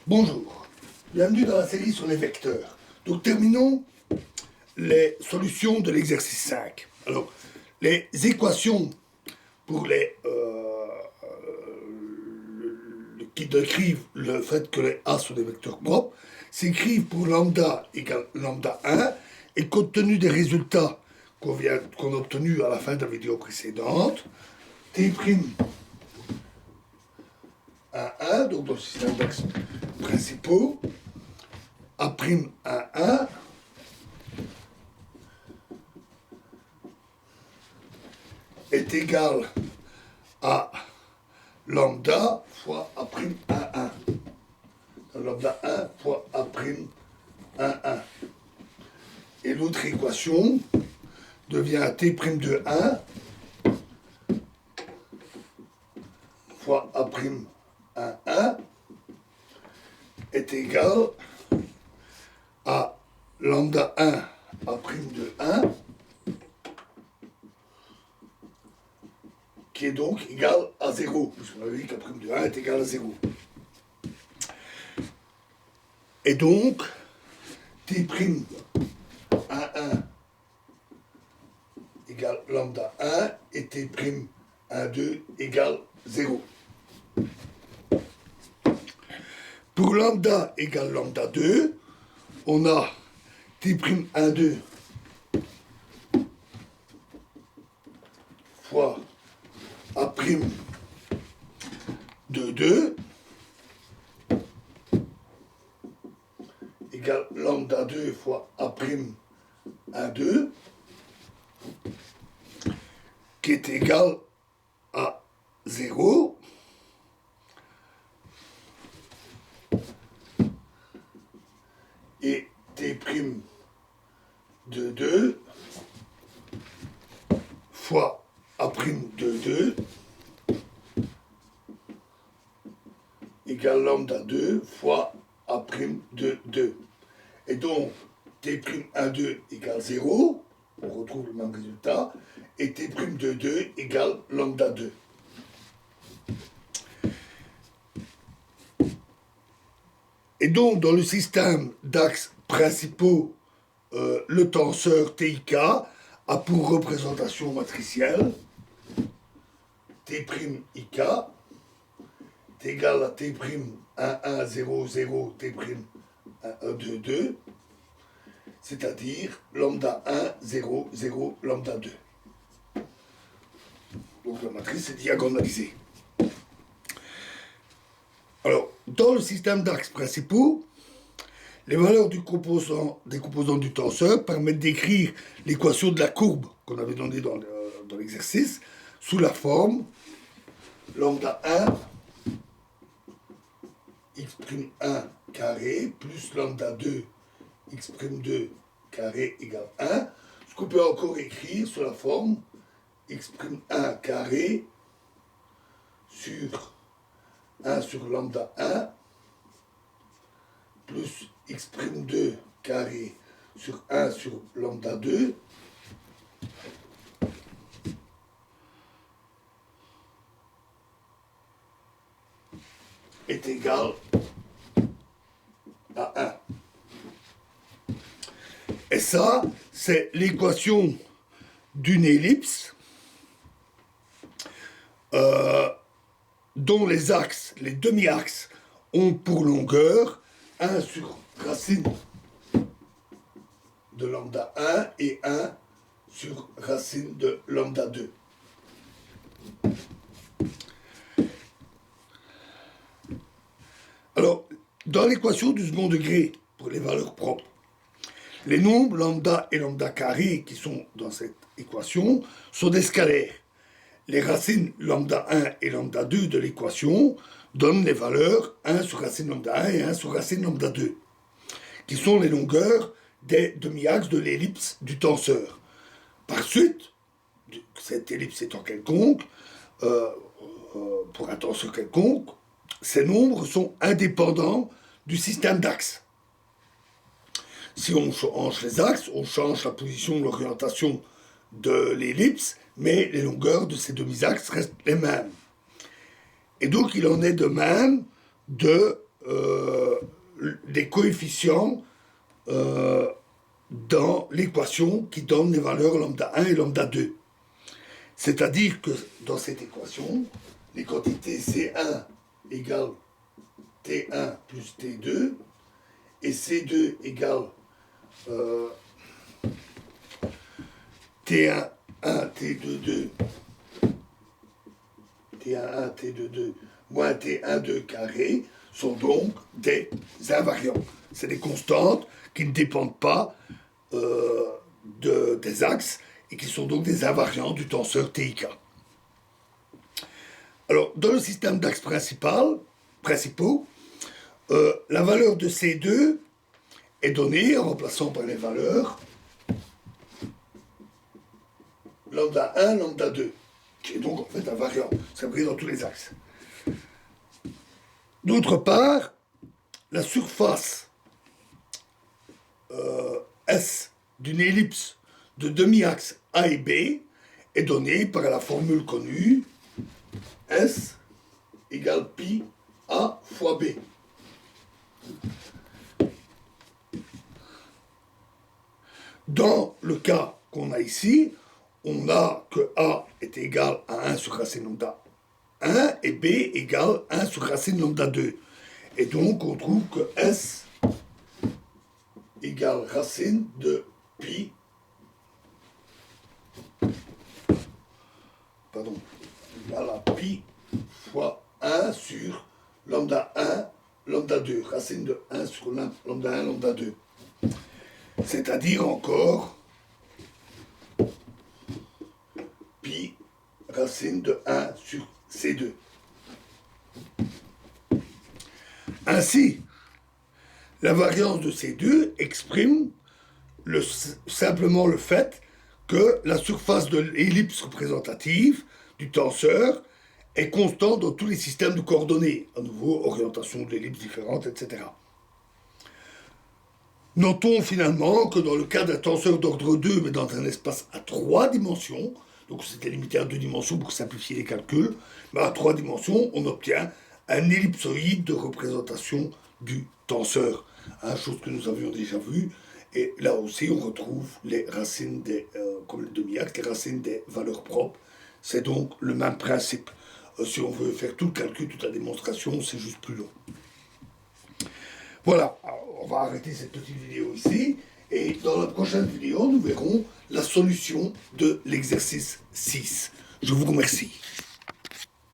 Bonjour, bienvenue dans la série sur les vecteurs. Donc terminons les solutions de l'exercice 5. Alors, les équations pour qui décrivent le fait que les A sont des vecteurs propres s'écrivent pour lambda égale lambda 1 et compte tenu des résultats qu'on a obtenus à la fin de la vidéo précédente, T' 1, donc dans le système d'axes principaux, A'1, 1 est égal à lambda fois A'1, 1. Lambda 1 fois A'1, 1. Et l'autre équation devient T' de 1 fois A'1, 1 est égal à lambda 1 A' de 1 qui est donc égal à 0, puisqu'on avait dit qu'A' de 1 est égal à 0. Et donc, T', 1 égale lambda 1 et T', 2 égale 0. Pour lambda égale lambda 2, on a T', 2 fois A' de 2 égale lambda 2 fois A', 2 qui est égal à 0 et T' de 2 fois A' de 2 égale lambda 2 fois A' de 2. Et donc, T', 2 égale 0, on retrouve le même résultat, et T' de 2 égale lambda 2. Et donc, dans le système d'axes principaux, le tenseur TIK a pour représentation matricielle T', IK est égal à T', 1, 1, 0, 0, T', 1, 1, 2, 2, c'est-à-dire lambda 1, 0, 0, lambda 2. Donc la matrice est diagonalisée. Alors, dans le système d'axes principaux, les valeurs des composants du tenseur permettent d'écrire l'équation de la courbe qu'on avait donnée dans l'exercice sous la forme lambda 1 x'1 carré plus lambda 2 x'2 carré égale 1, ce qu'on peut encore écrire sous la forme x'1 carré sur 1 sur lambda 1 plus x'2 carré sur 1 sur lambda 2 est égal à 1. Et ça, c'est l'équation d'une ellipse dont les axes, les demi-axes, ont pour longueur 1 sur racine de lambda 1 et 1 sur racine de lambda 2. Alors, dans l'équation du second degré, pour les valeurs propres, les nombres lambda et lambda carré qui sont dans cette équation sont des scalaires. Les racines lambda 1 et lambda 2 de l'équation donnent les valeurs 1 sur racine lambda 1 et 1 sur racine lambda 2, qui sont les longueurs des demi-axes de l'ellipse du tenseur. Par suite, cette ellipse étant quelconque, pour un tenseur quelconque, ces nombres sont indépendants du système d'axes. Si on change les axes, on change la position, l'orientation de l'ellipse, mais les longueurs de ces demi-axes restent les mêmes. Et donc il en est de même de des coefficients dans l'équation qui donne les valeurs lambda 1 et lambda 2. C'est-à-dire que dans cette équation, les quantités C1 égale T1 plus T2 et C2 égale T1, 1, T2, 2, T1, 1, T2, 2, moins T1, 2 carré, sont donc des invariants. C'est des constantes qui ne dépendent pas des axes et qui sont donc des invariants du tenseur TIK. Alors, dans le système d'axes principaux, la valeur de C2 est donnée en remplaçant par les valeurs lambda 1, lambda 2, qui est donc en fait invariant, ça brille dans tous les axes. D'autre part, la surface S d'une ellipse de demi-axe A et B est donnée par la formule connue S égale pi A fois B. Dans le cas qu'on a ici, on a que A est égal à 1 sur racine lambda 1 et B égale 1 sur racine lambda 2. Et donc on trouve que S égale racine de pi égale à pi fois 1 sur lambda 1, lambda 2, racine de 1 sur lambda 1, lambda 2. C'est-à-dire encore pi racine de 1 sur C2. Ainsi, la variance de C2 exprime simplement le fait que la surface de l'ellipse représentative du tenseur est constante dans tous les systèmes de coordonnées. À nouveau, orientation de l'ellipse différente, etc. Notons finalement que dans le cas d'un tenseur d'ordre 2, mais dans un espace à 3 dimensions, donc c'était limité à 2 dimensions pour simplifier les calculs, mais à 3 dimensions, on obtient un ellipsoïde de représentation du tenseur. Chose que nous avions déjà vue. Et là aussi, on retrouve les racines comme le demi-axe, les racines des valeurs propres. C'est donc le même principe. Si on veut faire tout le calcul, toute la démonstration, c'est juste plus long. Voilà, alors, on va arrêter cette petite vidéo ici. Et dans la prochaine vidéo, nous verrons la solution de l'exercice 6. Je vous remercie.